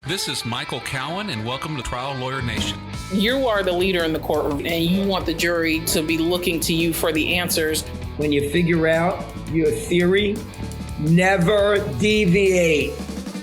This is Michael Cowen, and welcome to Trial Lawyer Nation. You are the leader in the courtroom, and you want the jury to be looking to you for the answers. When you figure out your theory, never deviate.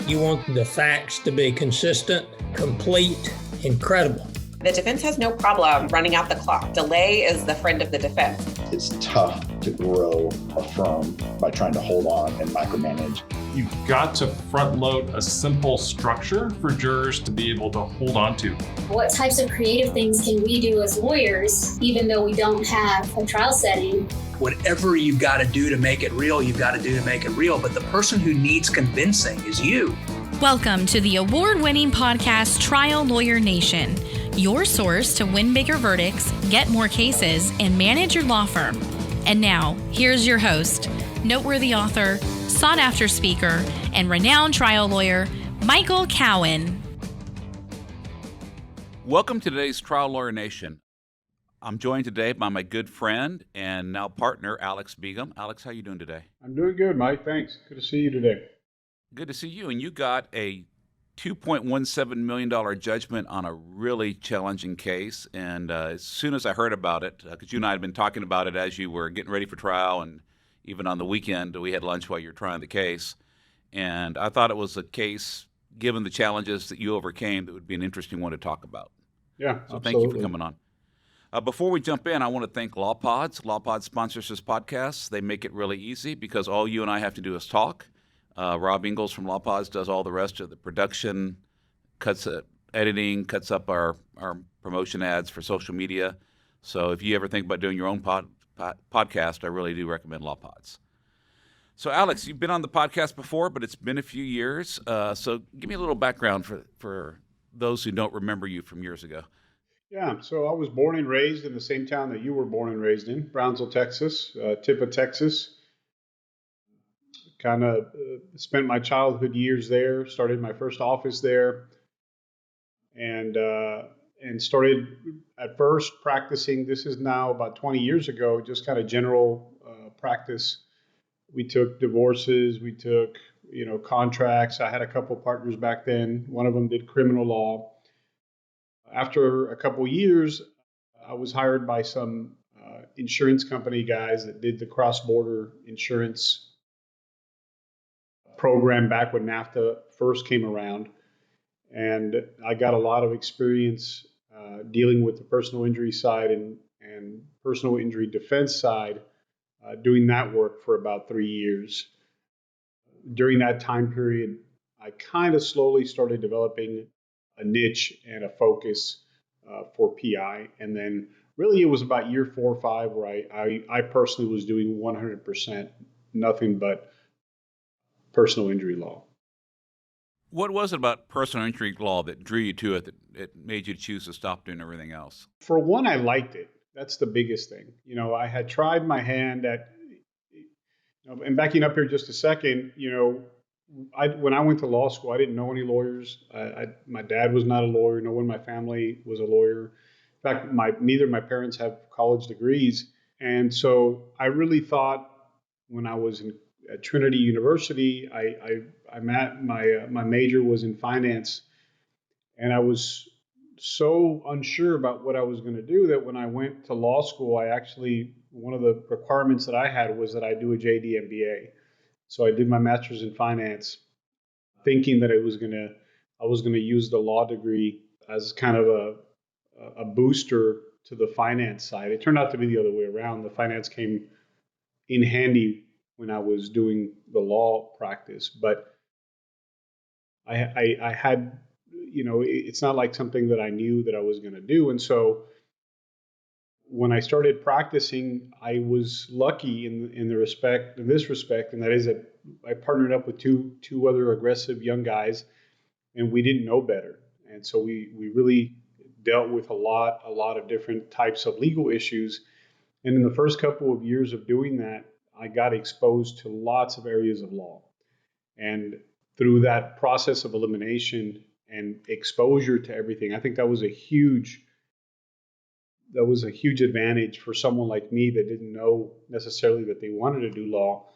You want the facts to be consistent, complete, and credible. The defense has no problem running out the clock. Delay is the friend of the defense. It's tough to grow a firm by trying to hold on and micromanage. You've got to front load a simple structure for jurors to be able to hold on to. What types of creative things can we do as lawyers, even though we don't have a trial setting? Whatever you've got to do to make it real, you've got to do to make it real. But the person who needs convincing is you. Welcome to the award-winning podcast, Trial Lawyer Nation, your source to win bigger verdicts, get more cases, and manage your law firm. And now, here's your host, noteworthy author, sought-after speaker, and renowned trial lawyer, Michael Cowen. Welcome to today's Trial Lawyer Nation. I'm joined today by my good friend and now partner, Alex Begum. Alex, how are you doing today? I'm doing good, Mike. Thanks. Good to see you today. Good to see you. And you got a $2.17 million judgment on a really challenging case. And as soon as I heard about it, because you and I had been talking about it as you were getting ready for trial, and even on the weekend, we had lunch while you were trying the case. And I thought it was a case, given the challenges that you overcame, that would be an interesting one to talk about. Yeah, so absolutely. Thank you for coming on. Before we jump in, I want to thank LawPods. LawPods sponsors this podcast. They make it really easy because all you and I have to do is talk. Rob Ingalls from LawPods does all the rest of the production, editing, cuts up our promotion ads for social media. So if you ever think about doing your own podcast, I really do recommend LawPods. So Alex, you've been on the podcast before, but it's been a few years. So give me a little background for those who don't remember you from years ago. Yeah, so I was born and raised in the same town that you were born and raised in, Brownsville, Texas, tip of Texas. Kind of spent my childhood years there, started my first office there, and started at first practicing. This is now about 20 years ago, just kind of general practice. We took divorces, we took contracts. I had a couple partners back then. One of them did criminal law. After a couple years, I was hired by some insurance company guys that did the cross-border insurance program back when NAFTA first came around. And I got a lot of experience dealing with the personal injury side and personal injury defense side, doing that work for about 3 years. During that time period, I kind of slowly started developing a niche and a focus for PI. And then really it was about year 4 or 5 where I personally was doing 100% nothing but personal injury law. What was it about personal injury law that drew you to it, that it made you choose to stop doing everything else? For one, I liked it. That's the biggest thing. I had tried my hand at, and backing up here just a second, when I went to law school, I didn't know any lawyers. My dad was not a lawyer. No one in my family was a lawyer. In fact, neither of my parents have college degrees. And so I really thought when I was at Trinity University, my major was in finance. And I was so unsure about what I was going to do that when I went to law school, one of the requirements that I had was that I do a JD MBA. So I did my master's in finance, thinking that I was going to use the law degree as kind of a booster to the finance side. It turned out to be the other way around. The finance came in handy when I was doing the law practice, but I had, it's not like something that I knew that I was going to do. And so when I started practicing, I was lucky in this respect, and that is that I partnered up with two other aggressive young guys, and we didn't know better. And so we really dealt with a lot of different types of legal issues. And in the first couple of years of doing that, I got exposed to lots of areas of law. And through that process of elimination and exposure to everything, I think that was a huge advantage for someone like me that didn't know necessarily that they wanted to do law.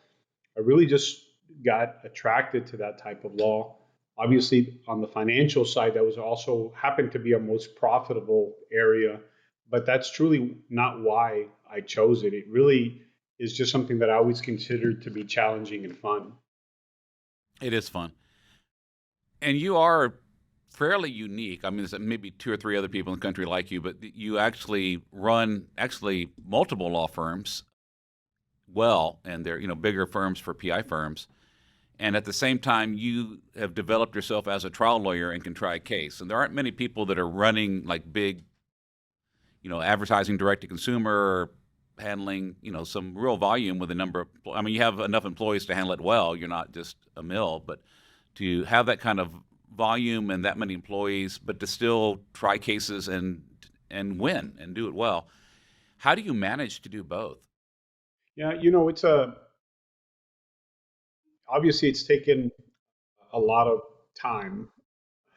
I really just got attracted to that type of law Obviously, on the financial side, that was also happened to be our most profitable area, but that's truly not why I chose it. It really is just something that I always considered to be challenging and fun. It is fun. And you are fairly unique. I mean, there's maybe two or three other people in the country like you, but you actually run multiple law firms well, and they're bigger firms for PI firms. And at the same time, you have developed yourself as a trial lawyer and can try a case. And there aren't many people that are running like big, advertising direct to consumer, or handling, some real volume with a number of. I mean, you have enough employees to handle it well. You're not just a mill, but to have that kind of volume and that many employees, but to still try cases and win and do it well. How do you manage to do both? Yeah, obviously it's taken a lot of time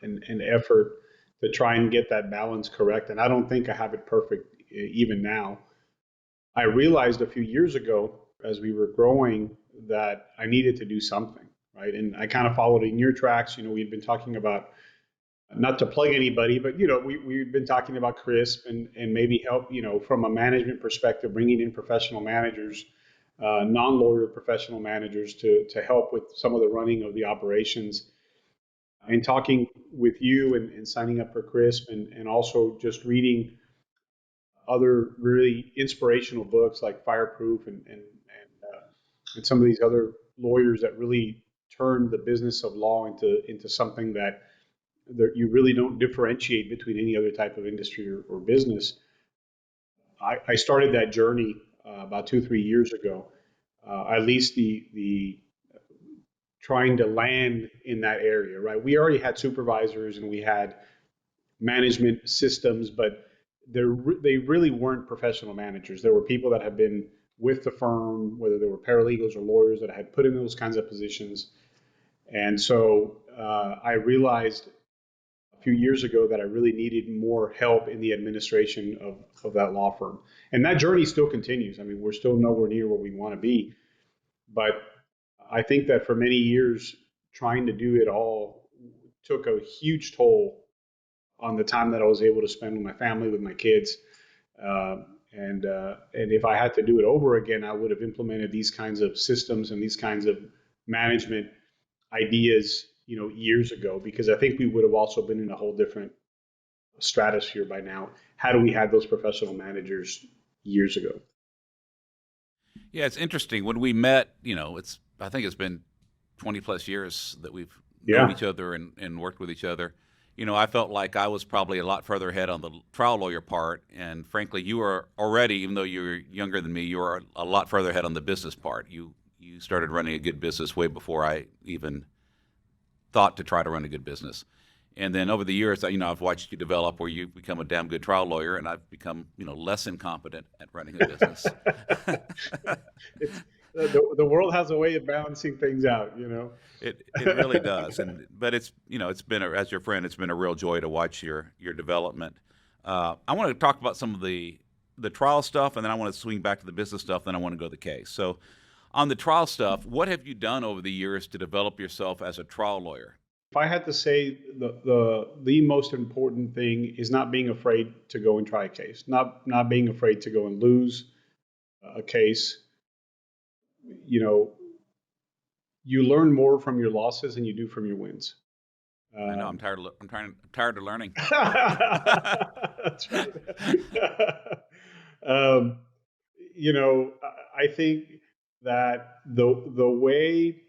and effort to try and get that balance correct. And I don't think I have it perfect even now. I realized a few years ago as we were growing that I needed to do something, right? And I kind of followed in your tracks. We'd been talking about, not to plug anybody, but we've been talking about CRISP and maybe help, from a management perspective, bringing in professional managers, non-lawyer professional managers to help with some of the running of the operations, and talking with you and signing up for CRISP, and also just reading other really inspirational books like Fireproof and some of these other lawyers that really turned the business of law into something that you really don't differentiate between any other type of industry or business. I started that journey about 2-3 years ago. At least the trying to land in that area, right? We already had supervisors and we had management systems, but they really weren't professional managers. There were people that had been with the firm, whether they were paralegals or lawyers, that had put in those kinds of positions. And so I realized a few years ago that I really needed more help in the administration of that law firm. And that journey still continues. I mean, we're still nowhere near where we want to be. But I think that for many years, trying to do it all took a huge toll on the time that I was able to spend with my family, with my kids. And if I had to do it over again, I would have implemented these kinds of systems and these kinds of management ideas, years ago, because I think we would have also been in a whole different stratosphere by now had we had those professional managers years ago. Yeah, it's interesting. When we met, I think it's been 20 plus years that we've known each other and worked with each other. I felt like I was probably a lot further ahead on the trial lawyer part. And frankly, you were already, even though you were younger than me, you were a lot further ahead on the business part. You started running a good business way before I even thought to try to run a good business. And then over the years, I've watched you develop where you've become a damn good trial lawyer, and I've become, less incompetent at running a business. The world has a way of balancing things out, It really does. But it's been as your friend, it's been a real joy to watch your development. I want to talk about some of the trial stuff, and then I want to swing back to the business stuff. Then I want to go to the case. So, on the trial stuff, what have you done over the years to develop yourself as a trial lawyer? If I had to say the most important thing is not being afraid to go and try a case, not being afraid to go and lose a case. You learn more from your losses than you do from your wins. I know. I'm tired of learning. That's right. I think that the way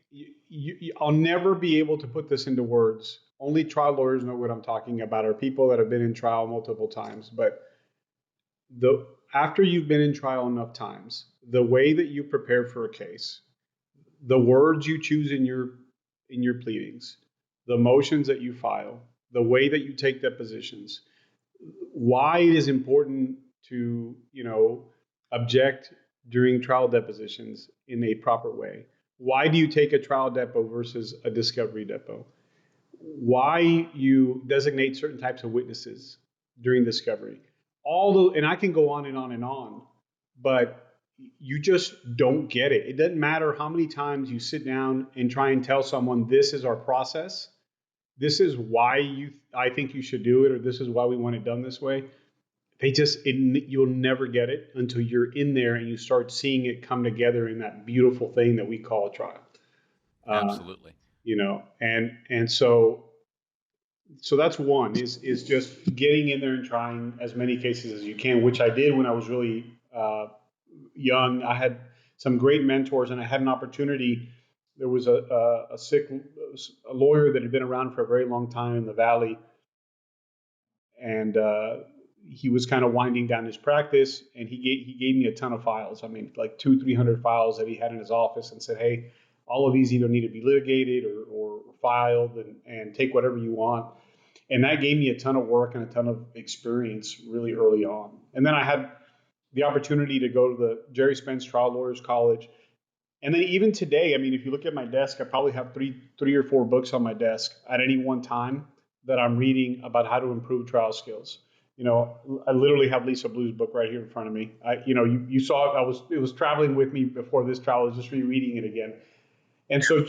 I'll never be able to put this into words. Only trial lawyers know what I'm talking about, or people that have been in trial multiple times. But after you've been in trial enough times, the way that you prepare for a case, the words you choose in your pleadings, the motions that you file, the way that you take depositions, why it is important to object during trial depositions in a proper way. Why do you take a trial depo versus a discovery depo? Why you designate certain types of witnesses during discovery? And I can go on and on and on, but you just don't get it. It doesn't matter how many times you sit down and try and tell someone this is our process. this is why I think you should do it, or this is why we want it done this way. You'll never get it until you're in there and you start seeing it come together in that beautiful thing that we call a trial. Absolutely. And so that's one is just getting in there and trying as many cases as you can, which I did when I was really young. I had some great mentors, and I had an opportunity. There was a lawyer that had been around for a very long time in the Valley, and he was kind of winding down his practice, and he gave me a ton of files. I mean, like 200-300 files that he had in his office, and said, "Hey, all of these either need to be litigated or filed, and take whatever you want." And that gave me a ton of work and a ton of experience really early on. And then I had the opportunity to go to the Jerry Spence Trial Lawyers College. And then even today, I mean, if you look at my desk, I probably have three or four books on my desk at any one time that I'm reading about how to improve trial skills. I literally have Lisa Blue's book right here in front of me. You saw it was traveling with me before this trial. I was just rereading it again. And so,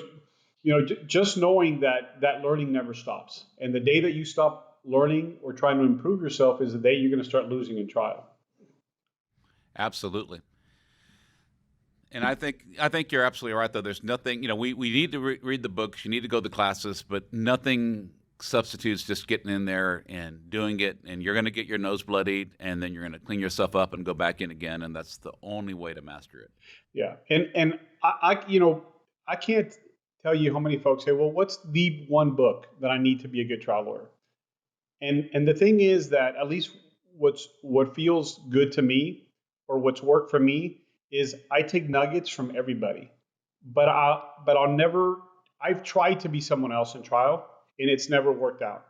just knowing that learning never stops. And the day that you stop learning or trying to improve yourself is the day you're going to start losing in trial. Absolutely. And I think you're absolutely right, though. There's nothing, we need to read the books. You need to go to the classes, but nothing substitutes just getting in there and doing it. And you're going to get your nose bloodied, and then you're going to clean yourself up and go back in again. And that's the only way to master it. Yeah. And I can't tell you how many folks say, well, what's the one book that I need to be a good trial lawyer? And the thing is that at least what feels good to me, or what's worked for me, is I take nuggets from everybody, but I'll never. I've tried to be someone else in trial, and it's never worked out.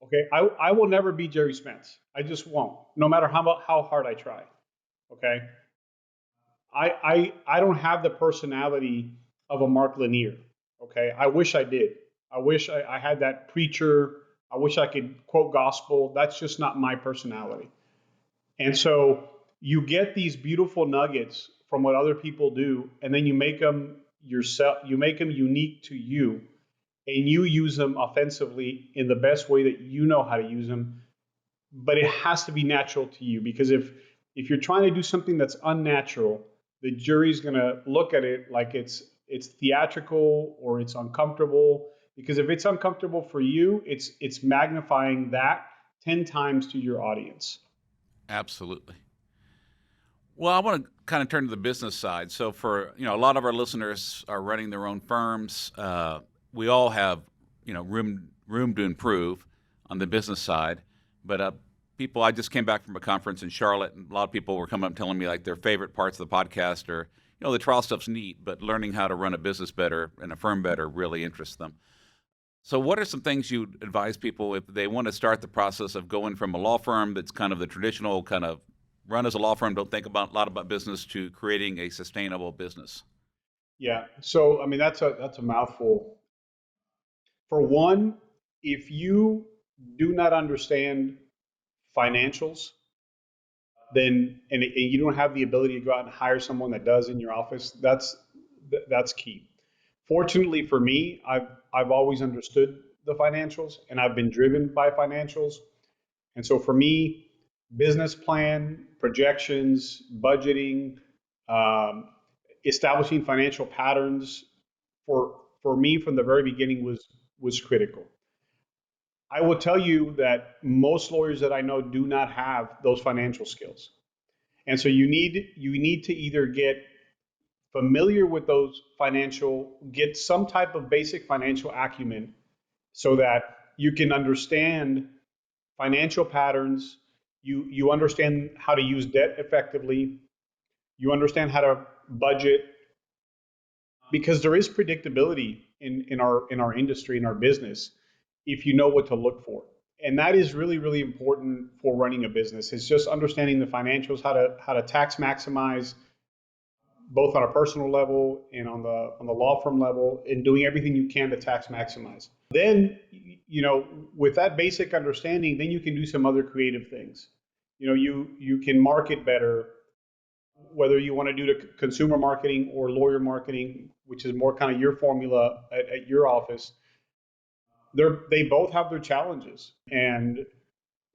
Okay, I will never be Jerry Spence. I just won't, no matter how hard I try. Okay, I don't have the personality of a Mark Lanier. Okay, I wish I did. I wish I had that preacher. I wish I could quote gospel. That's just not my personality. And so you get these beautiful nuggets from what other people do, and then you make them yourself. You make them unique to you, and you use them offensively in the best way that you know how to use them. But it has to be natural to you, because if you're trying to do something that's unnatural, the jury's going to look at it like it's theatrical or it's uncomfortable. Because if it's uncomfortable for you, it's magnifying that 10 times to your audience. Absolutely. Well, I want to kind of turn to the business side. So for, a lot of our listeners are running their own firms. We all have, room to improve on the business side. But people, I just came back from a conference in Charlotte, and a lot of people were coming up telling me like their favorite parts of the podcast are, the trial stuff's neat, but learning how to run a business better and a firm better really interests them. So what are some things you'd advise people if they want to start the process of going from a law firm that's kind of the traditional kind of run as a law firm, don't think a lot about business, to creating a sustainable business? Yeah. So, I mean, that's a mouthful. For one, if you do not understand financials, then and you don't have the ability to go out and hire someone that does in your office, that's key. Fortunately for me, I've always understood the financials, and I've been driven by financials. And so for me, business plan, projections, budgeting, establishing financial patterns for me from the very beginning was critical. I will tell you that most lawyers that I know do not have those financial skills. And so you need to either get familiar with those get some type of basic financial acumen so that you can understand financial patterns, you understand how to use debt effectively, you understand how to budget, because there is predictability in our industry, in our business, if you know what to look for. And that is really, really important for running a business. It's just understanding the financials, how to tax maximize, both on a personal level and on the law firm level, and doing everything you can to tax maximize. Then, with that basic understanding, then you can do some other creative things. You can market better, whether you want to do the consumer marketing or lawyer marketing, which is more kind of your formula at your office. They both have their challenges, and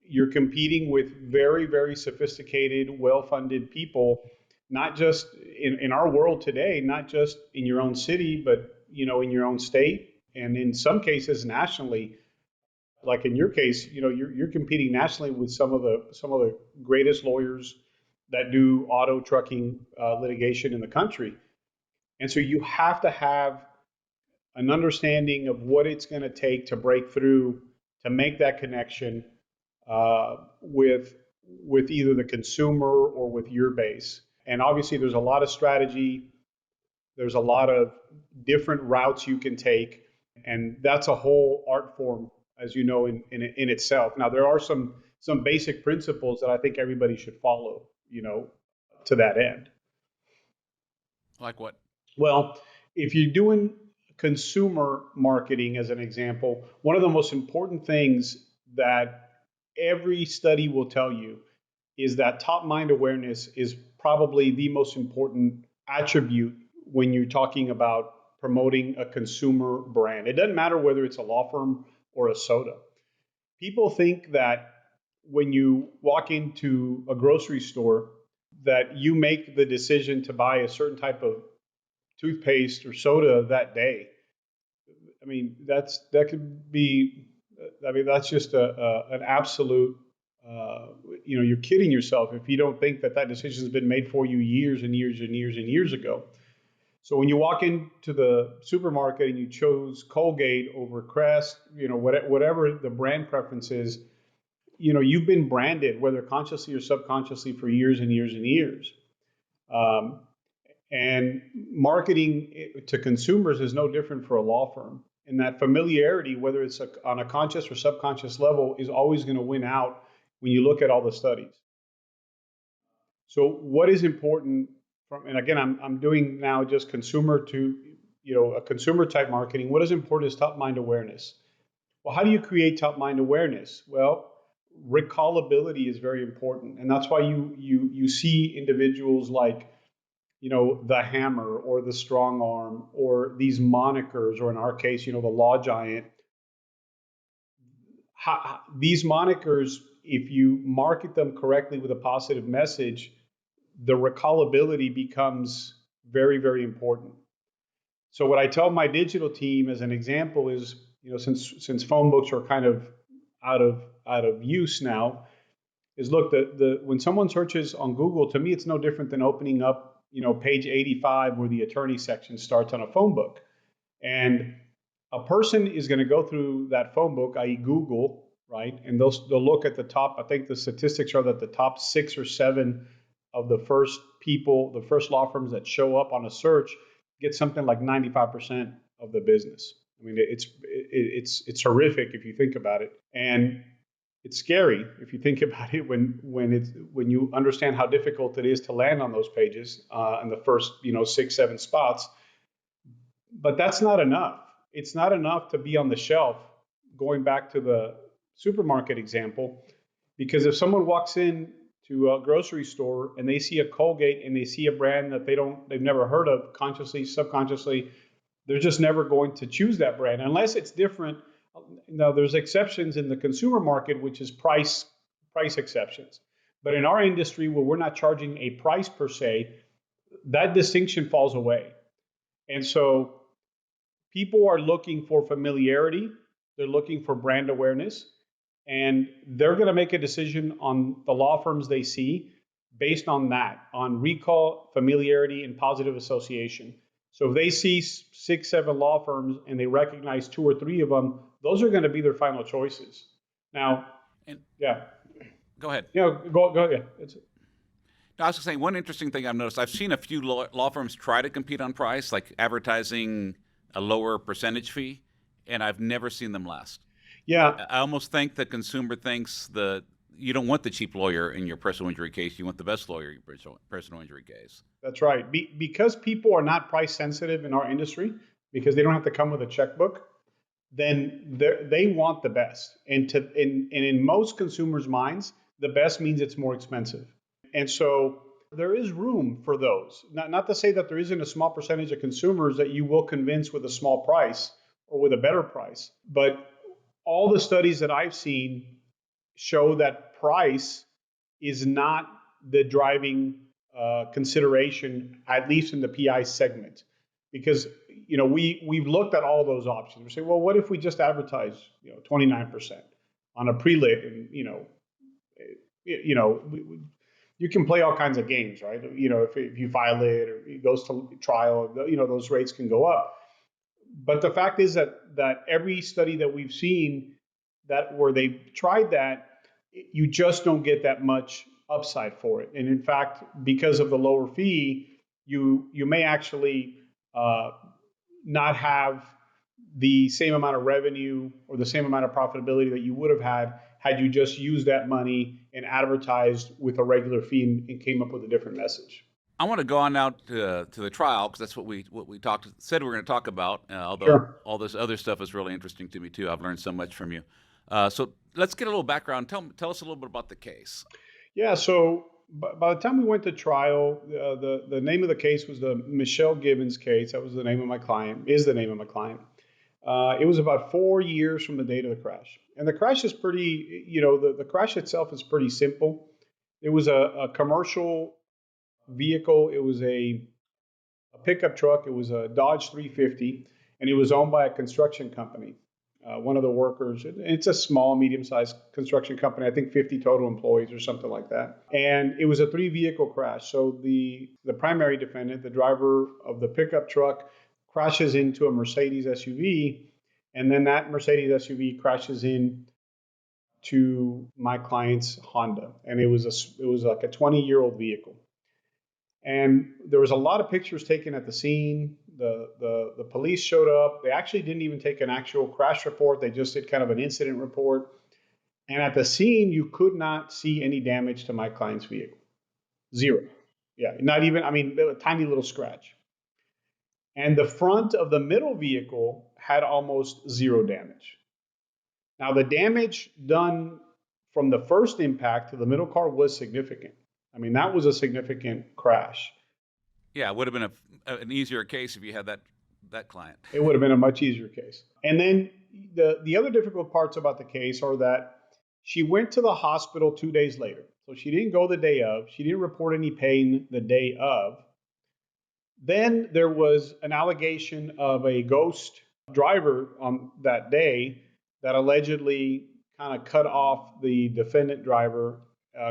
you're competing with very, very sophisticated, well-funded people, not just in our world today, not just in your own city, but in your own state, and in some cases nationally. Like in your case, you're competing nationally with some of the greatest lawyers that do auto trucking litigation in the country, and so you have to have an understanding of what it's going to take to break through, to make that connection with either the consumer or with your base. And obviously, there's a lot of strategy. There's a lot of different routes you can take, and that's a whole art form, as you know, in itself. Now, there are some basic principles that I think everybody should follow, to that end. Like what? Well, if you're doing consumer marketing, as an example, one of the most important things that every study will tell you is that top mind awareness is probably the most important attribute when you're talking about promoting a consumer brand. It doesn't matter whether it's a law firm or a soda. People think that when you walk into a grocery store, that you make the decision to buy a certain type of toothpaste or soda that day. I mean, that's just an absolute, you're kidding yourself if you don't think that decision has been made for you years and years and years and years ago. So when you walk into the supermarket and you chose Colgate over Crest, whatever the brand preference is, you've been branded, whether consciously or subconsciously, for years and years and years. And marketing to consumers is no different for a law firm. And that familiarity, whether it's on a conscious or subconscious level, is always going to win out when you look at all the studies. So what is important and again, I'm doing now just consumer to, a consumer type marketing. What is important is top mind awareness. Well, how do you create top mind awareness? Well, recallability is very important. And that's why you see individuals like, the Hammer or the Strong Arm or these monikers, or in our case, the Law Giant. These monikers, if you market them correctly with a positive message, the recallability becomes very, very important. So what I tell my digital team as an example is, since phone books are kind of out of use now, is look, when someone searches on Google, to me, it's no different than opening up, page 85 where the attorney section starts on a phone book. And a person is going to go through that phone book, i.e. Google, right? And they'll look at the top. I think the statistics are that the top 6 or 7 of the first law firms that show up on a search get something like 95% of the business. I mean, it's horrific if you think about it, and it's scary if you think about it when you understand how difficult it is to land on those pages in the first 6-7 spots. But that's not enough. It's not enough to be on the shelf. Going back to the supermarket example, because if someone walks in to a grocery store and they see a Colgate and they see a brand that they've never heard of, consciously, subconsciously, they're just never going to choose that brand unless it's different. Now, there's exceptions in the consumer market, which is price exceptions. But in our industry, where we're not charging a price per se, that distinction falls away. And so people are looking for familiarity. They're looking for brand awareness. And they're going to make a decision on the law firms they see based on that, on recall, familiarity, and positive association. So if they see 6-7 law firms and they recognize 2 or 3 of them, those are going to be their final choices. Now, yeah. Go ahead. Go ahead. No, I was just saying, one interesting thing I've noticed, I've seen a few law firms try to compete on price, like advertising a lower percentage fee, and I've never seen them last. Yeah. I almost think the consumer thinks you don't want the cheap lawyer in your personal injury case. You want the best lawyer in your personal injury case. That's right. Because people are not price sensitive in our industry, because they don't have to come with a checkbook, then they want the best. And in most consumers' minds, the best means it's more expensive. And so there is room for those. Not to say that there isn't a small percentage of consumers that you will convince with a small price or with a better price. But all the studies that I've seen show that price is not the driving consideration, at least in the PI segment, because we've looked at all those options. We say, well, what if we just advertise 29% on a pre-lit, and you can play all kinds of games, right? If you file it or it goes to trial, those rates can go up. But the fact is that every study that we've seen where they've tried that, you just don't get that much upside for it. And in fact, because of the lower fee, you may actually not have the same amount of revenue or the same amount of profitability that you would have had you just used that money and advertised with a regular fee and came up with a different message. I want to go on now to the trial, because that's what we said we were going to talk about. Although Sure. All this other stuff is really interesting to me too. I've learned so much from you. So let's get a little background. Tell us a little bit about the case. Yeah. So by the time we went to trial, the name of the case was the Michelle Gibbons case. That was the name of my client. Is the name of my client. It was about 4 years from the date of the crash. And the crash is pretty, the crash itself is pretty simple. It was a commercial vehicle. It was a pickup truck. It was a Dodge 350, and it was owned by a construction company. One of the workers, it's a small, medium-sized construction company, I think 50 total employees or something like that. And it was a 3-vehicle crash. So the primary defendant, the driver of the pickup truck, crashes into a Mercedes SUV, and then that Mercedes SUV crashes in to my client's Honda, and it was like a 20-year-old vehicle. And there was a lot of pictures taken at the scene. The police showed up. They actually didn't even take an actual crash report. They just did kind of an incident report. And at the scene, you could not see any damage to my client's vehicle. Zero. Yeah, not even, a tiny little scratch. And the front of the middle vehicle had almost zero damage. Now, the damage done from the first impact to the middle car was significant. That was a significant crash. Yeah, it would have been an easier case if you had that client. It would have been a much easier case. And then the other difficult parts about the case are that she went to the hospital 2 days later. So she didn't go the day of. She didn't report any pain the day of. Then there was an allegation of a ghost driver on that day that allegedly kind of cut off the defendant driver,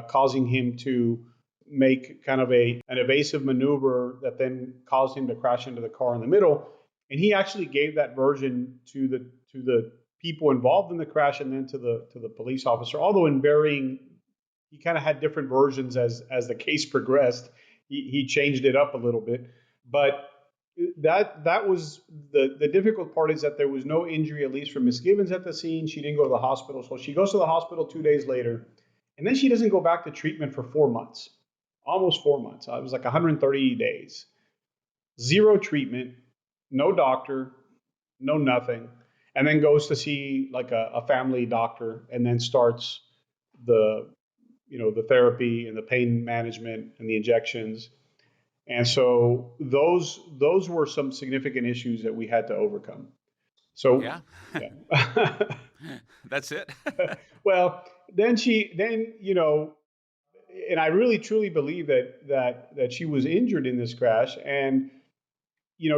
causing him to make kind of an evasive maneuver that then caused him to crash into the car in the middle. And he actually gave that version to the people involved in the crash and then to the police officer, although in varying, he kind of had different versions as the case progressed. He changed it up a little bit. But that was the difficult part, is that there was no injury, at least for Ms. Gibbons at the scene. She didn't go to the hospital. So she goes to the hospital 2 days later, and then she doesn't go back to treatment for 4 months, almost 4 months. It was like 130 days. Zero treatment, no doctor, no nothing. And then goes to see like a family doctor, and then starts the therapy and the pain management and the injections. And so those were some significant issues that we had to overcome. So yeah. That's it. Well, then and I really truly believe that she was injured in this crash, and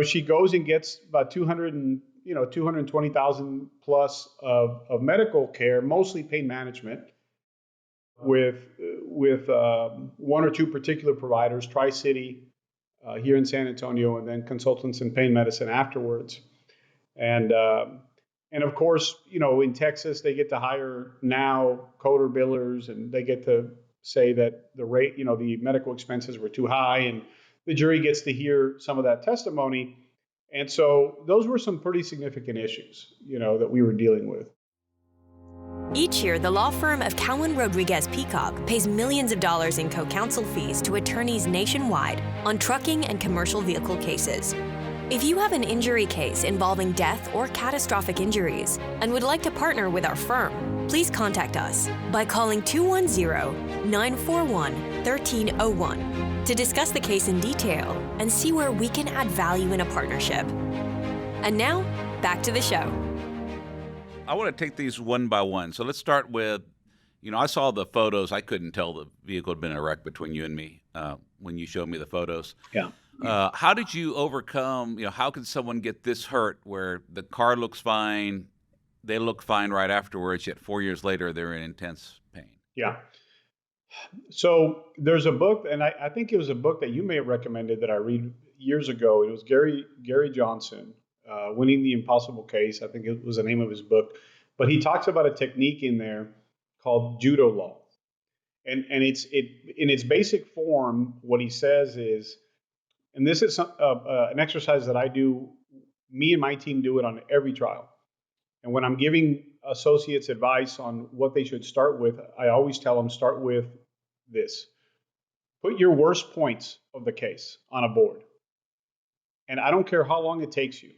she goes and gets about $220,000 plus of medical care, mostly pain management, with one or two particular providers, Tri-City here in San Antonio, and then consultants in pain medicine afterwards. And of course, in Texas, they get to hire now coder billers, and they get to say that the rate, the medical expenses were too high, and the jury gets to hear some of that testimony. And so those were some pretty significant issues, that we were dealing with. Each year, the law firm of Cowen Rodriguez Peacock pays millions of dollars in co-counsel fees to attorneys nationwide on trucking and commercial vehicle cases. If you have an injury case involving death or catastrophic injuries and would like to partner with our firm, please contact us by calling 210-941-1301 to discuss the case in detail and see where we can add value in a partnership. And now, back to the show. I want to take these one by one. So let's start with, I saw the photos. I couldn't tell the vehicle had been in a wreck between you and me when you showed me the photos. Yeah. How did you overcome, how could someone get this hurt where the car looks fine, they look fine right afterwards, yet 4 years later they're in intense pain? Yeah. So there's a book, and I think it was a book that you may have recommended that I read years ago. It was Gary Johnson, Winning the Impossible Case. I think it was the name of his book. But he talks about a technique in there called Judo Law. And it's in its basic form, what he says is, and this is an exercise that I do, me and my team do it on every trial. And when I'm giving associates advice on what they should start with, I always tell them start with this. Put your worst points of the case on a board. And I don't care how long it takes you.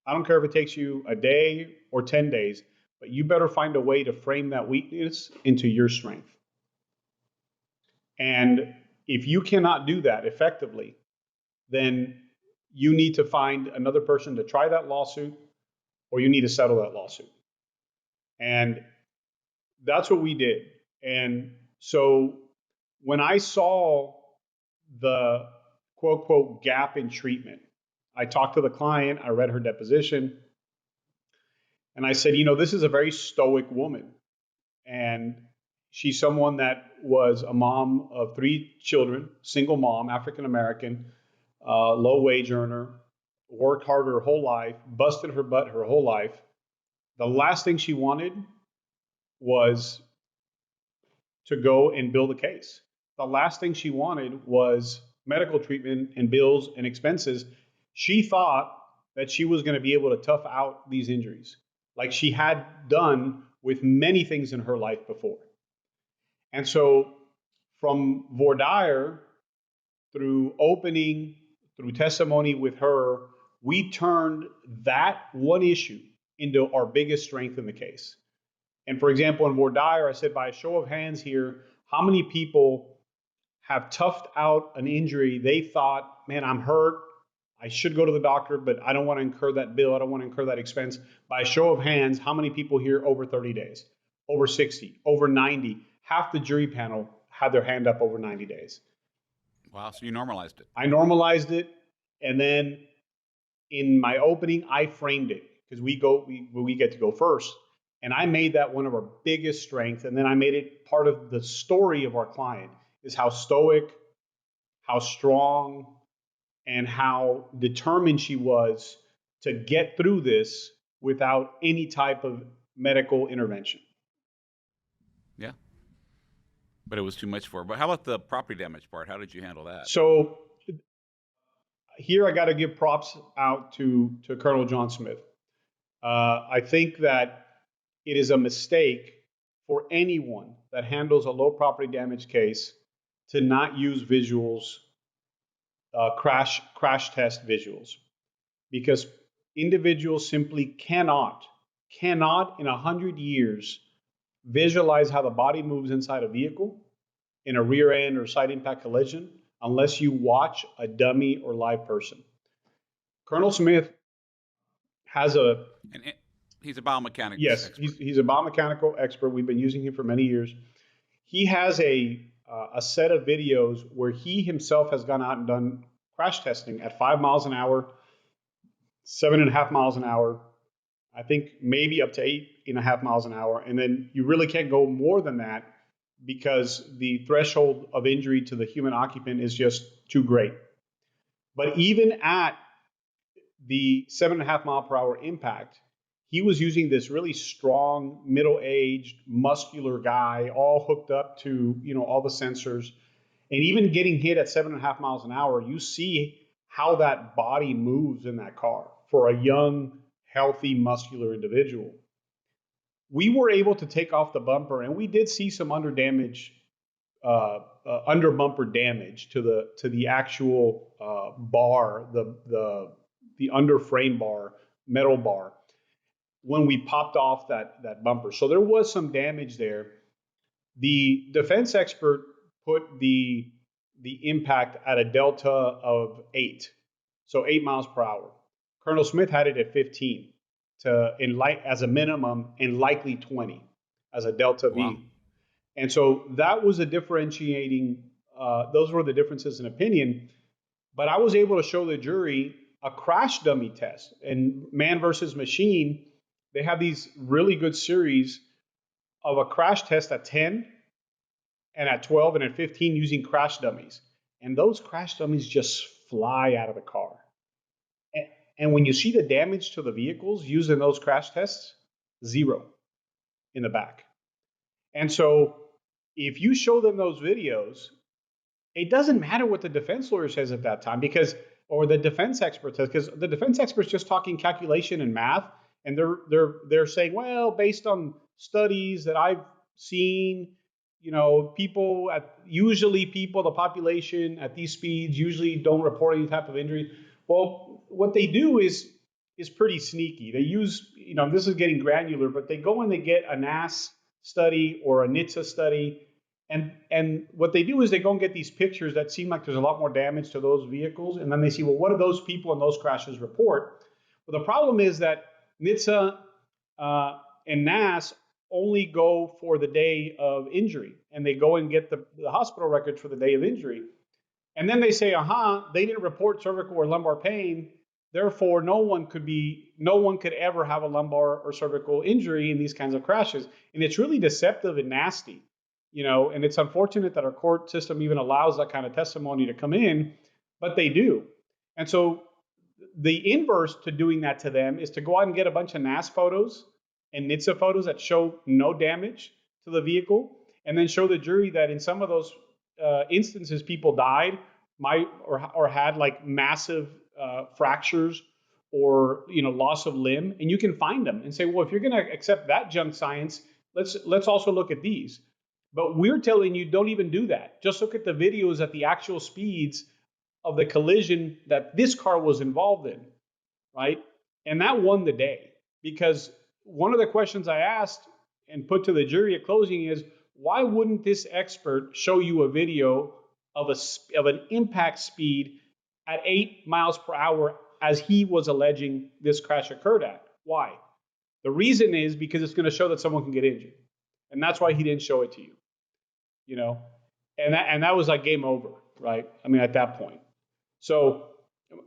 I don't care if it takes you a day or 10 days, but you better find a way to frame that weakness into your strength. And if you cannot do that effectively, then you need to find another person to try that lawsuit, or you need to settle that lawsuit. And that's what we did. And so when I saw the quote, unquote, gap in treatment, I talked to the client, I read her deposition, and I said, this is a very stoic woman. And she's someone that was a mom of 3 children, single mom, African American, low wage earner, worked hard her whole life, busted her butt her whole life. The last thing she wanted was to go and build a case. The last thing she wanted was medical treatment and bills and expenses. She thought that she was going to be able to tough out these injuries like she had done with many things in her life before. And so from voir dire, through opening, through testimony with her, we turned that one issue into our biggest strength in the case. And for example, in voir dire, I said, by a show of hands here, how many people have toughed out an injury they thought, man, I'm hurt, I should go to the doctor, but I don't want to incur that bill, I don't want to incur that expense. By a show of hands, how many people here over 30 days, over 60, over 90? Half the jury panel had their hand up over 90 days. Wow, so you normalized it. I normalized it, and then in my opening, I framed it, because we get to go first. And I made that one of our biggest strengths. And then I made it part of the story of our client, is how stoic, how strong, and how determined she was to get through this without any type of medical intervention. Yeah. But it was too much for her. But how about the property damage part? How did you handle that? So here I got to give props out to Colonel John Smith. I think that it is a mistake for anyone that handles a low property damage case to not use visuals, crash test visuals, because individuals simply cannot in 100 years visualize how the body moves inside a vehicle in a rear end or side impact collision unless you watch a dummy or live person. Colonel Smith has he's a biomechanics Yes, expert. He's a biomechanical expert. We've been using him for many years. He has a set of videos where he himself has gone out and done crash testing at 5 miles an hour, 7.5 miles an hour, I think maybe up to 8.5 miles an hour. And then you really can't go more than that because the threshold of injury to the human occupant is just too great. But even at the 7.5 mile per hour impact, he was using this really strong, middle-aged, muscular guy, all hooked up to, all the sensors. And even getting hit at 7.5 miles an hour, you see how that body moves in that car for a young, healthy, muscular individual. We were able to take off the bumper, and we did see some under bumper damage to the actual bar, the under frame bar, metal bar, when we popped off that bumper. So there was some damage there. The defense expert put the impact at a delta of 8, so 8 miles per hour. Colonel Smith had it at 15. as a minimum, and likely 20 as a delta V. Wow. And so that was a differentiating, those were the differences in opinion. But I was able to show the jury a crash dummy test. And Man versus Machine, they have these really good series of a crash test at 10 and at 12 and at 15 using crash dummies. And those crash dummies just fly out of the car. And when you see the damage to the vehicles used in those crash tests, 0 in the back. And so if you show them those videos, it doesn't matter what the defense lawyer says at that time, or the defense expert says, because the defense expert's just talking calculation and math, and they're saying, well, based on studies that I've seen, the population at these speeds usually don't report any type of injury. Well, what they do is pretty sneaky. They use, this is getting granular, but they go and they get a NAS study or a NHTSA study, and what they do is they go and get these pictures that seem like there's a lot more damage to those vehicles, and then they see, well, what do those people in those crashes report? Well, the problem is that NHTSA and NAS only go for the day of injury, and they go and get the hospital records for the day of injury. And then they say, they didn't report cervical or lumbar pain, therefore no one could ever have a lumbar or cervical injury in these kinds of crashes. And it's really deceptive and nasty, and it's unfortunate that our court system even allows that kind of testimony to come in, but they do. And so the inverse to doing that to them is to go out and get a bunch of NAS photos and NHTSA photos that show no damage to the and then show the jury that in some of those instances people died, or had like massive fractures or loss of limb, and you can find them and say, well, if you're going to accept that junk science, let's also look at these. But we're telling you, don't even do that. Just look at the videos at the actual speeds of the collision that this car was involved in, right? And that won the day, because one of the questions I asked and put to the jury at closing is, why wouldn't this expert show you a video of an impact speed at 8 miles per hour as he was alleging this crash occurred at? Why? The reason is because it's going to show that someone can get injured. And that's why he didn't show it to you. And that was like game over, right? I mean, at that point. So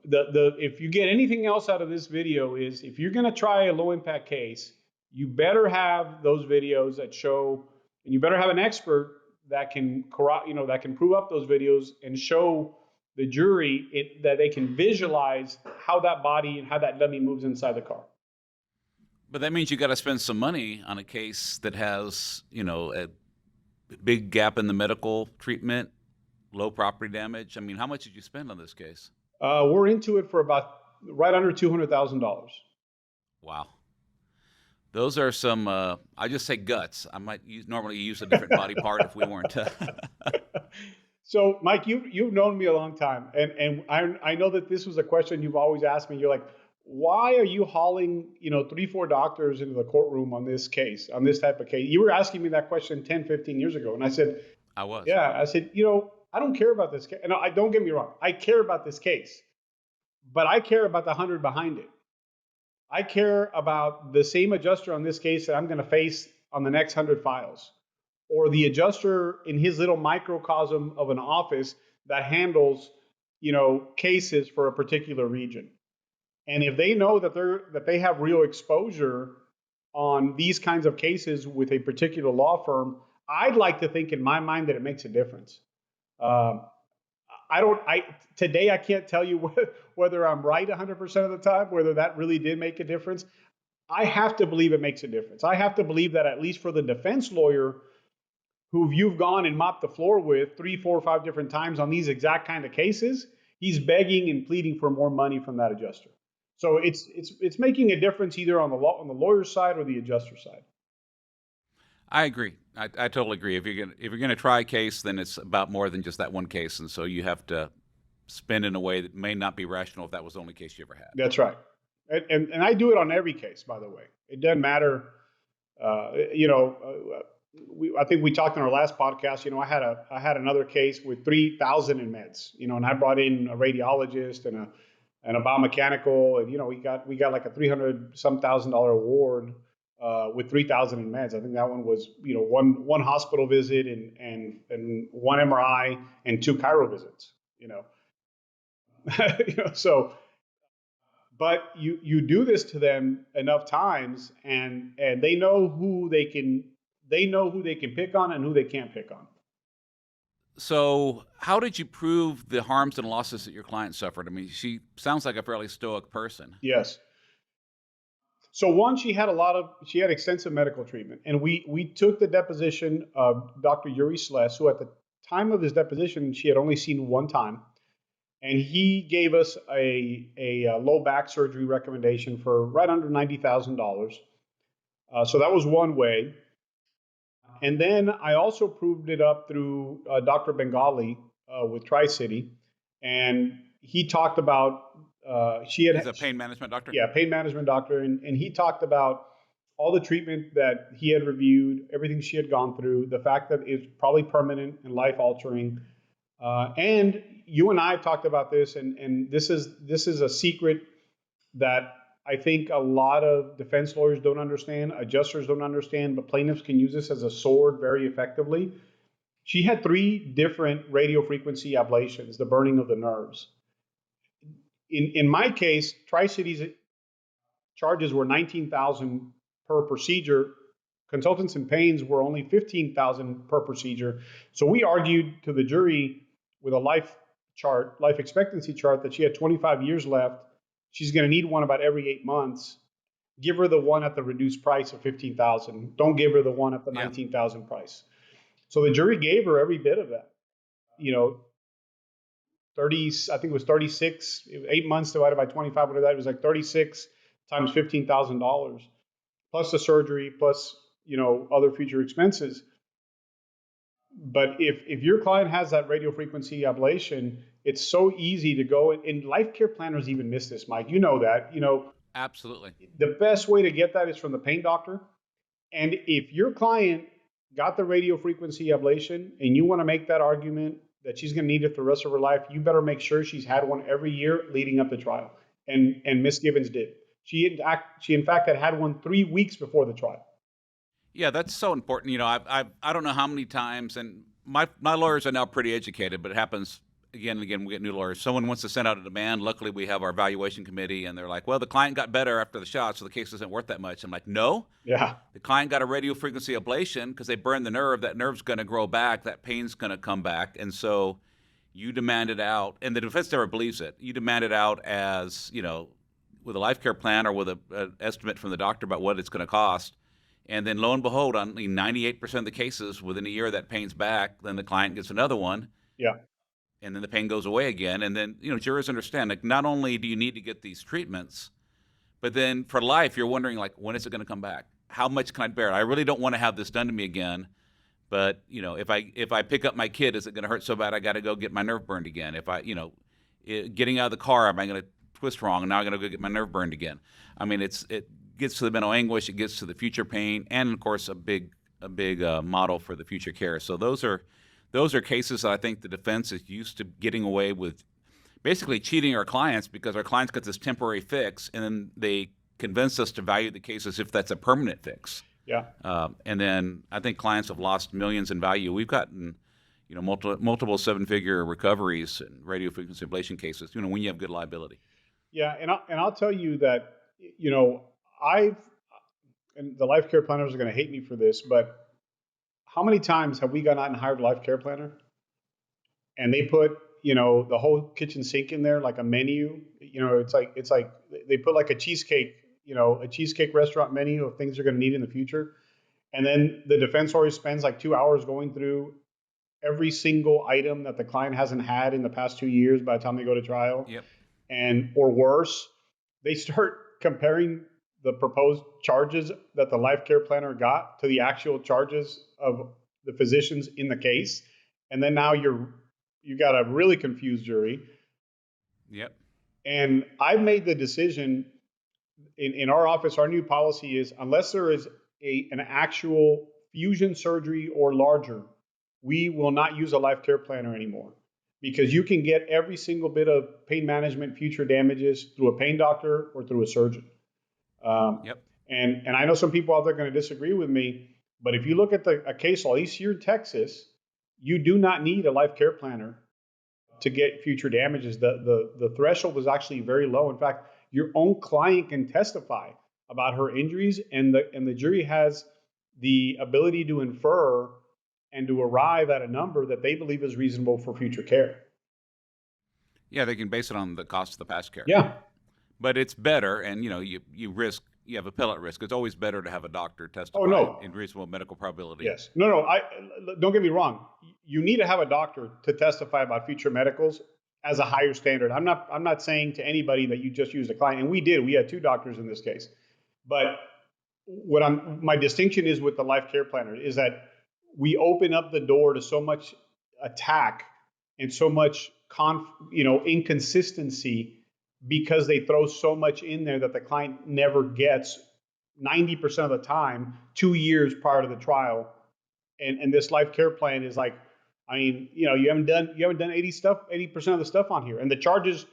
if you get anything else out of this video is, if you're going to try a low impact case, you better have those videos that show, and you better have an expert that can that can prove up those videos and show the jury that they can visualize how that body and how that dummy moves inside the car. But that means you got to spend some money on a case that has, a big gap in the medical treatment, low property damage. I mean, how much did you spend on this case? We're into it for about right under $200,000. Wow. Those are some, I just say guts. I might normally use a different body part if we weren't. So, Mike, you've known me a long time, and I know that this was a question you've always asked me. You're like, why are you hauling, 3-4 doctors into the courtroom on this case, on this type of case? You were asking me that question 10, 15 years ago, and I said, I was. Yeah, I said, I don't care about this case. And don't get me wrong, I care about this case, but I care about the 100 behind it. I care about the same adjuster on this case that I'm going to face on the next 100 files, or the adjuster in his little microcosm of an office that handles, cases for a particular region. And if they know that they have real exposure on these kinds of cases with a particular law firm, I'd like to think in my mind that it makes a difference. Today I can't tell you whether I'm right 100% of the time, whether that really did make a difference. I have to believe it makes a difference. I have to believe that at least for the defense lawyer who you've gone and mopped the floor with 3, 4, 5 different times on these exact kind of cases, he's begging and pleading for more money from that adjuster. So it's making a difference either on the lawyer's side or the adjuster side. I agree. I totally agree. If you're gonna try a case, then it's about more than just that one case, and so you have to spend in a way that may not be rational if that was the only case you ever had. That's right, and I do it on every case, by the way. It doesn't matter. I think we talked in our last podcast. I had another case with 3,000 in meds. And I brought in a radiologist and and a biomechanical, and we got like a $300,000 award with 3,000 in meds. I think that one was one hospital visit and one MRI and 2 chiro visits. So. But you do this to them enough times, and they know who they can pick on and who they can't pick on. So how did you prove the harms and losses that your client suffered? I mean, she sounds like a fairly stoic person. Yes. So one, she had extensive medical treatment, and we took the deposition of Dr. Yuri Sless, who at the time of his deposition she had only seen one time. And he gave us a low back surgery recommendation for right under $90,000. So that was one way. And then I also proved it up through Dr. Bengali with Tri-City. And he talked about, He's a pain management doctor? Yeah, pain management doctor. And he talked about all the treatment that he had reviewed, everything she had gone through, the fact that it's probably permanent and life-altering. And you and I have talked about this, and this is a secret that I think a lot of defense lawyers don't understand, adjusters don't understand, but plaintiffs can use this as a sword very effectively. She had 3 different radiofrequency ablations, the burning of the nerves. In my case, Tri-City's charges were $19,000 per procedure. Consultants in pains were only $15,000 per procedure. So we argued to the jury with a life expectancy chart, that she had 25 years left. She's going to need one about every 8 months. Give her the one at the reduced price of $15,000. Don't give her the one at the $19,000 price. So the jury gave her every bit of that. 30, I think it was 36, 8 months divided by 25. Whatever that, it was like 36 times $15,000, plus the surgery, plus other future expenses. But if your client has that radiofrequency ablation, it's so easy to go, and life care planners even miss this, Mike. You know that. Absolutely. The best way to get that is from the pain doctor. And if your client got the radiofrequency ablation and you want to make that argument that she's going to need it for the rest of her life, you better make sure she's had one every year leading up to trial. And Miss Gibbons did. She in fact had one 3 weeks before the trial. Yeah, that's so important. I don't know how many times, and my lawyers are now pretty educated, but it happens again and again. We get new lawyers. Someone wants to send out a demand. Luckily, we have our evaluation committee, and they're like, well, the client got better after the shot, so the case isn't worth that much. I'm like, no. Yeah. The client got a radiofrequency ablation because they burned the nerve. That nerve's going to grow back. That pain's going to come back. And so you demand it out, and the defense never believes it. You demand it out as, with a life care plan or with an estimate from the doctor about what it's going to cost. And then lo and behold, on 98% of the cases, within a year that pain's back, then the client gets another one. Yeah. And then the pain goes away again. And then, jurors understand, like, not only do you need to get these treatments, but then for life, you're wondering, like, when is it going to come back? How much can I bear? I really don't want to have this done to me again. But, if I pick up my kid, is it going to hurt so bad I got to go get my nerve burned again? If getting out of the car, am I going to twist wrong and now I'm going to go get my nerve burned again? I mean, it gets to the mental anguish, it gets to the future pain, and of course a big model for the future care. So those are cases that I think the defense is used to getting away with, basically cheating our clients, because our clients get this temporary fix, and then they convince us to value the case as if that's a permanent fix. Yeah. And then I think clients have lost millions in value. We've gotten multiple 7-figure recoveries in radiofrequency ablation cases. When you have good liability. Yeah, and I'll tell you that and the life care planners are going to hate me for this, but how many times have we gone out and hired a life care planner and they put, the whole kitchen sink in there, like a menu, it's like they put like a cheesecake restaurant menu of things they're going to need in the future. And then the defense lawyer spends like 2 hours going through every single item that the client hasn't had in the past 2 years by the time they go to trial. Yep. Or worse, they start comparing the proposed charges that the life care planner got to the actual charges of the physicians in the case. And then now you got a really confused jury. Yep. And I've made the decision in our office, our new policy is, unless there is an actual fusion surgery or larger, we will not use a life care planner anymore. because you can get every single bit of pain management future damages through a pain doctor or through a surgeon. Yep. And I know some people out there are going to disagree with me, but if you look at a case law, at least here in Texas, you do not need a life care planner to get future damages. The threshold is actually very low. In fact, your own client can testify about her injuries, and the jury has the ability to infer and to arrive at a number that they believe is reasonable for future care. Yeah, they can base it on the cost of the past care. Yeah. But it's better, and you have appellate risk. It's always better to have a doctor testify in reasonable medical probability. Yes. No. Don't get me wrong. You need to have a doctor to testify about future medicals as a higher standard. I'm not saying to anybody that you just use a client, and we did. We had two doctors in this case. But my distinction is with the life care planner is that we open up the door to so much attack and so much inconsistency, because they throw so much in there that the client never gets 90% of the time 2 years prior to the trial. And this life care plan is like, you haven't done 80% of the stuff on here. And the charges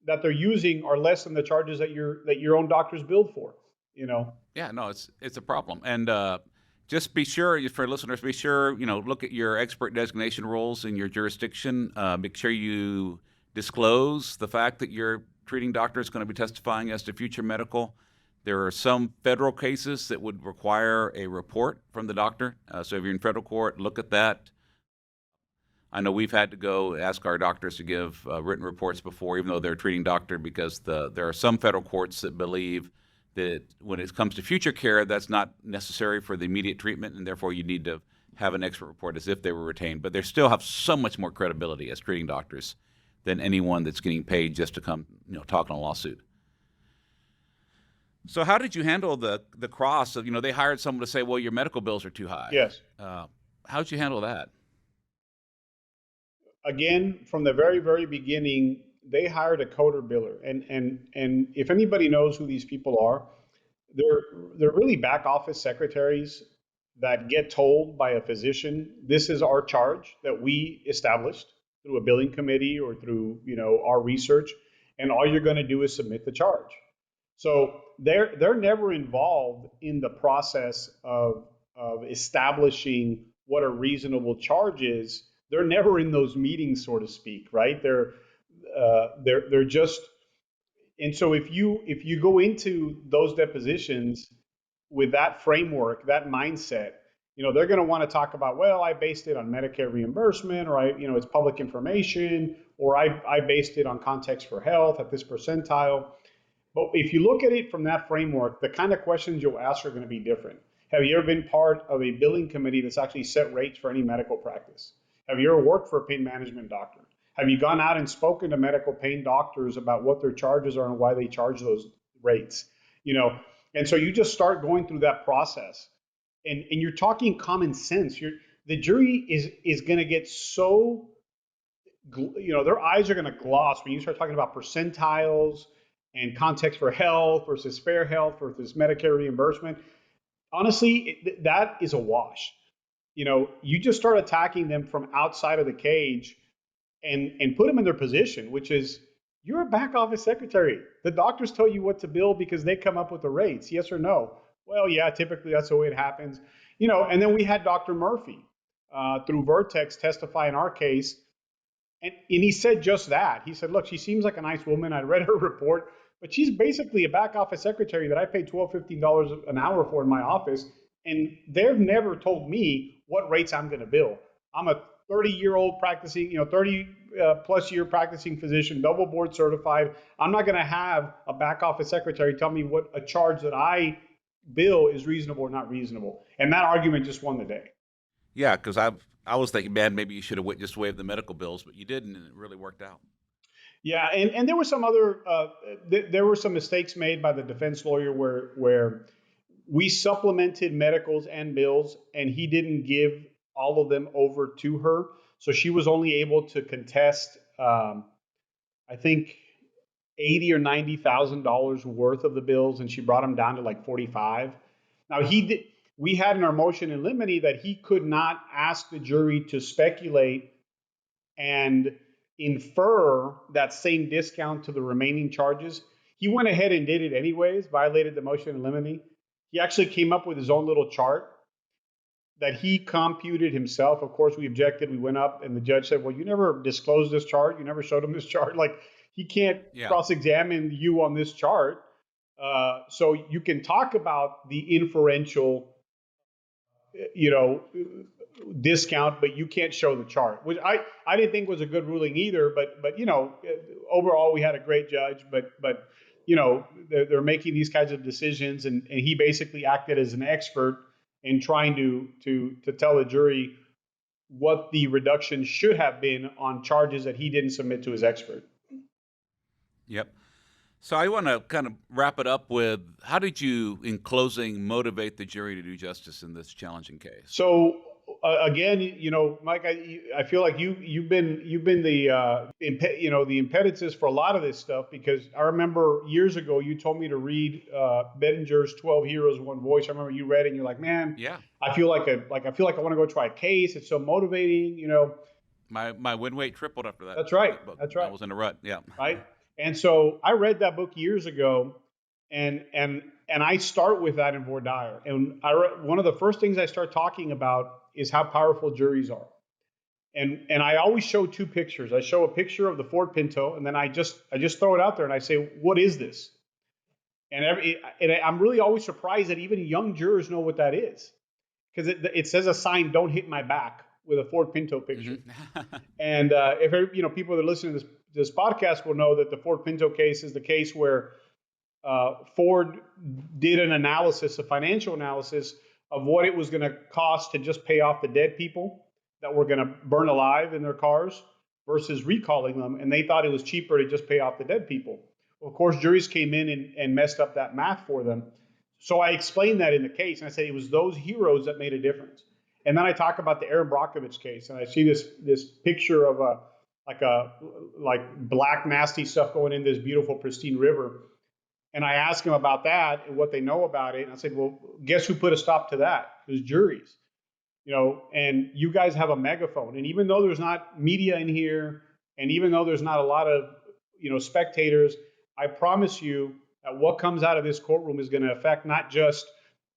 that they're using are less than the charges that your own doctors billed for, Yeah, no, it's a problem. And just be sure, for listeners, look at your expert designation rules in your jurisdiction. Make sure you disclose the fact that your treating doctor is going to be testifying as to future medical. There are some federal cases that would require a report from the doctor. So if you're in federal court, look at that. I know we've had to go ask our doctors to give written reports before, even though they're a treating doctor, because there are some federal courts that believe that when it comes to future care, that's not necessary for the immediate treatment, and therefore you need to have an expert report as if they were retained. But they still have so much more credibility as treating doctors than anyone that's getting paid just to come, talk on a lawsuit. So how did you handle the cross of, they hired someone to say, well, your medical bills are too high? Yes. How did you handle that? Again, from the very, very beginning, they hired a coder biller. And if anybody knows who these people are, they're really back office secretaries that get told by a physician, this is our charge that we established through a billing committee or through our research, and all you're going to do is submit the charge. So they're never involved in the process of establishing what a reasonable charge is. They're never in those meetings, so to speak, right? They're just, and so if you go into those depositions with that framework, that mindset, they're going to want to talk about, well, I based it on Medicare reimbursement, or it's public information, or I based it on Context for Health at this percentile. But if you look at it from that framework, the kind of questions you'll ask are going to be different. Have you ever been part of a billing committee that's actually set rates for any medical practice? Have you ever worked for a pain management doctor? Have you gone out and spoken to medical pain doctors about what their charges are and why they charge those rates? And so you just start going through that process, and you're talking common sense. The jury is going to get so, their eyes are going to gloss when you start talking about percentiles and Context for Health versus Fair Health versus Medicare reimbursement. Honestly, that is a wash. You just start attacking them from outside of the cage and put them in their position, which is, you're a back office secretary. The doctors tell you what to bill because they come up with the rates, yes or no? Well, yeah, typically that's the way it happens. And then we had Dr. Murphy through Vertex testify in our case. And he said just that. He said, look, she seems like a nice woman. I read her report, but she's basically a back office secretary that I pay $12, $15 an hour for in my office. And they've never told me what rates I'm going to bill. I'm a 30-year-old practicing, 30 plus year practicing physician, double board certified. I'm not going to have a back office secretary tell me what a charge that I bill is reasonable or not reasonable. And that argument just won the day. Yeah, because I was thinking, man, maybe you should have just waived the medical bills, but you didn't, and it really worked out. Yeah, and there were some other there were some mistakes made by the defense lawyer where we supplemented medicals and bills, and he didn't give all of them over to her. So she was only able to contest, I think, $80,000 or $90,000 worth of the bills, and she brought them down to like 45. Now we had in our motion in limine that he could not ask the jury to speculate and infer that same discount to the remaining charges. He went ahead and did it anyways, violated the motion in limine. He actually came up with his own little chart that he computed himself. Of course, we objected. We went up, and the judge said, well, you never disclosed this chart. You never showed him this chart. Like, he can't cross-examine you on this chart. So you can talk about the inferential, discount, but you can't show the chart, which I didn't think was a good ruling either. But overall, we had a great judge. But they're making these kinds of decisions, and he basically acted as an expert in trying to tell the jury what the reduction should have been on charges that he didn't submit to his expert. Yep. So I want to kind of wrap it up with, how did you, in closing, motivate the jury to do justice in this challenging case? So again, Mike, I feel like you've been the the impetus for a lot of this stuff, because I remember years ago you told me to read Bettinger's 12 Heroes, One Voice. I remember you read it and you're like, man, I feel like I want to go try a case. It's so motivating, My win weight tripled after that. That's right. I was in a rut. Yeah. Right. And so I read that book years ago, and I start with that in voir dire. And one of the first things I start talking about is how powerful juries are. And I always show two pictures. I show a picture of the Ford Pinto, and then I just throw it out there and I say, what is this? And I'm really always surprised that even young jurors know what that is, because it says a sign, "Don't hit my back," with a Ford Pinto picture. Mm-hmm. And if people that are listening to this podcast will know that the Ford Pinto case is the case where Ford did an analysis, a financial analysis of what it was going to cost to just pay off the dead people that were going to burn alive in their cars versus recalling them. And they thought it was cheaper to just pay off the dead people. Well, of course, juries came in and messed up that math for them. So I explained that in the case, and I said it was those heroes that made a difference. And then I talk about the Aaron Brockovich case, and I see this picture of like black nasty stuff going in this beautiful pristine river. And I asked him about that and what they know about it. And I said, well, guess who put a stop to that? It was juries. And you guys have a megaphone. And even though there's not media in here, and even though there's not a lot of, spectators, I promise you that what comes out of this courtroom is going to affect not just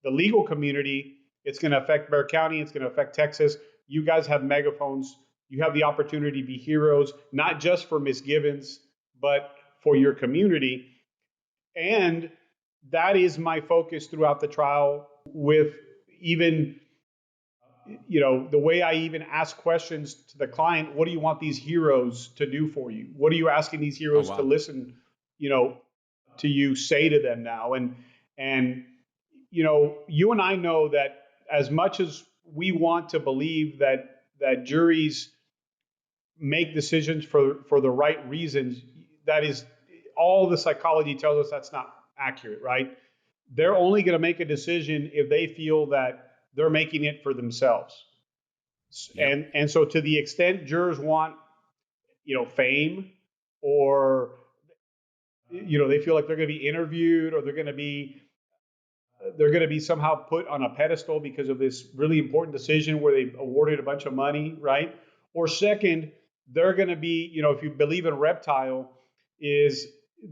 the legal community. It's going to affect Bexar County. It's going to affect Texas. You guys have megaphones. You have the opportunity to be heroes, not just for Ms. Gibbons, but for your community. And that is my focus throughout the trial, with even, the way I even ask questions to the client. What do you want these heroes to do for you? What are you asking these heroes to listen, to you say to them now? And you and I know that as much as we want to believe that juries make decisions for the right reasons, that is, all the psychology tells us that's not accurate, right? They're only going to make a decision if they feel that they're making it for themselves. Yep. And so to the extent jurors want, fame, or, they feel like they're going to be interviewed, or they're going to be somehow put on a pedestal because of this really important decision where they awarded a bunch of money, right? Or second, they're going to be, if you believe in reptile, is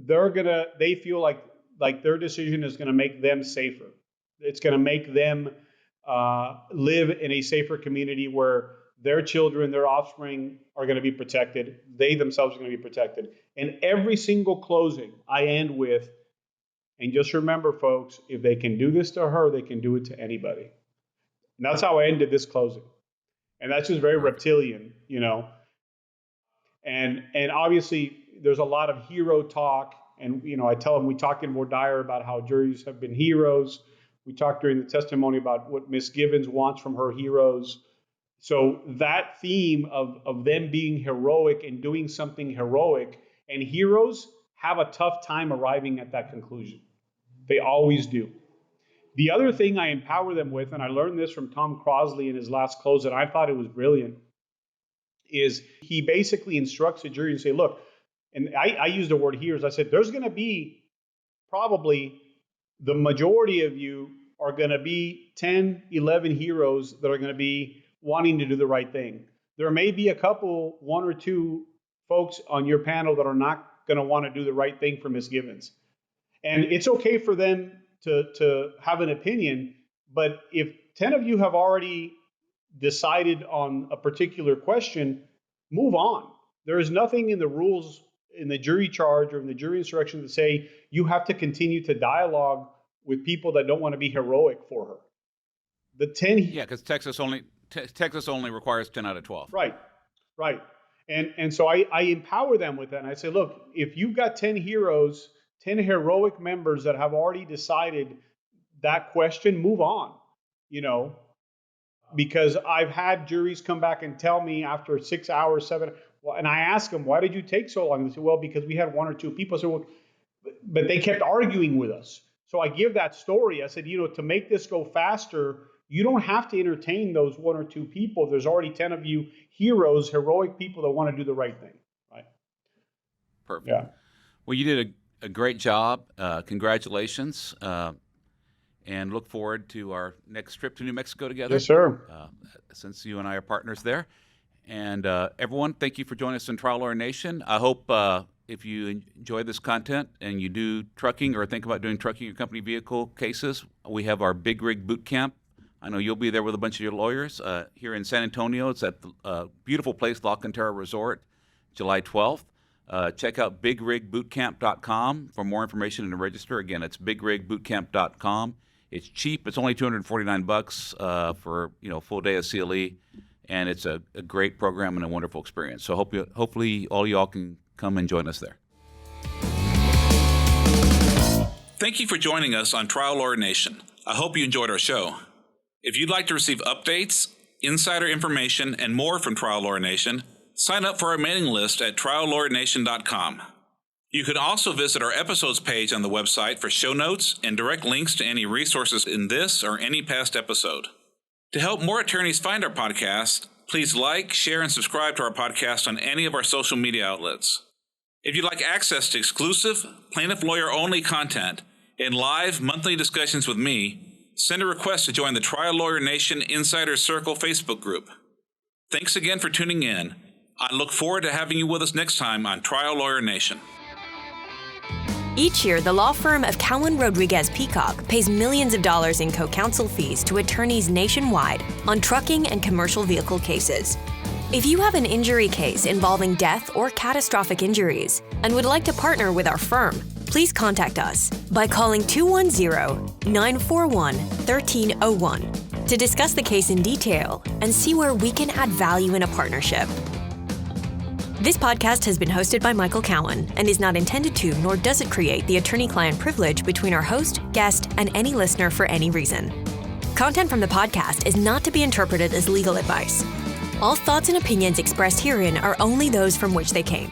they feel like their decision is going to make them safer. It's going to make them live in a safer community where their children, their offspring are going to be protected. They themselves are going to be protected. And every single closing I end with, and just remember, folks, if they can do this to her, they can do it to anybody. And that's how I ended this closing. And that's just very reptilian, And obviously, there's a lot of hero talk. And, I tell them, we talked in voir dire about how juries have been heroes. We talked during the testimony about what Miss Gibbons wants from her heroes. So that theme of them being heroic and doing something heroic, and heroes have a tough time arriving at that conclusion. They always do. The other thing I empower them with, and I learned this from Tom Crosley in his last close, and I thought it was brilliant, is he basically instructs the jury and say, look, and I use the word heroes. I said, there's going to be probably the majority of you are going to be 10, 11 heroes that are going to be wanting to do the right thing. There may be a couple, one or two folks on your panel that are not going to want to do the right thing for Ms. Givens. And it's okay for them to have an opinion, but if 10 of you have already decided on a particular question, move on. There is nothing in the rules, in the jury charge or in the jury instruction to say you have to continue to dialogue with people that don't want to be heroic for her. The 10. Yeah, because Texas only requires 10 out of 12. Right. And so I empower them with that. And I say, look, if you've got 10 heroes, 10 heroic members that have already decided that question, move on, because I've had juries come back and tell me after 6 hours, 7, well, and I ask them, why did you take so long? They say, well, because we had 1 or 2 people. So, but they kept arguing with us. So I give that story. I said, to make this go faster, you don't have to entertain those 1 or 2 people. There's already 10 of you heroes, heroic people that want to do the right thing. Right. Perfect. Yeah. Well, you did a great job. Congratulations. And look forward to our next trip to New Mexico together. Yes, sir. Since you and I are partners there. And everyone, thank you for joining us in Trial Lawyer Nation. I hope if you enjoy this content and you do trucking or think about doing trucking or company vehicle cases, we have our Big Rig Boot Camp. I know you'll be there with a bunch of your lawyers here in San Antonio. It's at the beautiful place, La Cantera Resort, July 12th. Check out bigrigbootcamp.com for more information and to register. Again, it's bigrigbootcamp.com. It's cheap. It's only $249 for a full day of CLE, and it's a great program and a wonderful experience. So hopefully all y'all can come and join us there. Thank you for joining us on Trial Lawyer Nation. I hope you enjoyed our show. If you'd like to receive updates, insider information, and more from Trial Lawyer Nation, sign up for our mailing list at triallawyernation.com. You can also visit our episodes page on the website for show notes and direct links to any resources in this or any past episode. To help more attorneys find our podcast, please like, share, and subscribe to our podcast on any of our social media outlets. If you'd like access to exclusive, plaintiff lawyer-only content and live monthly discussions with me, send a request to join the Trial Lawyer Nation Insider Circle Facebook group. Thanks again for tuning in. I look forward to having you with us next time on Trial Lawyer Nation. Each year, the law firm of Cowen Rodriguez Peacock pays millions of dollars in co-counsel fees to attorneys nationwide on trucking and commercial vehicle cases. If you have an injury case involving death or catastrophic injuries and would like to partner with our firm, please contact us by calling 210-941-1301 to discuss the case in detail and see where we can add value in a partnership. This podcast has been hosted by Michael Cowen and is not intended to, nor does it create the attorney-client privilege between our host, guest, and any listener for any reason. Content from the podcast is not to be interpreted as legal advice. All thoughts and opinions expressed herein are only those from which they came.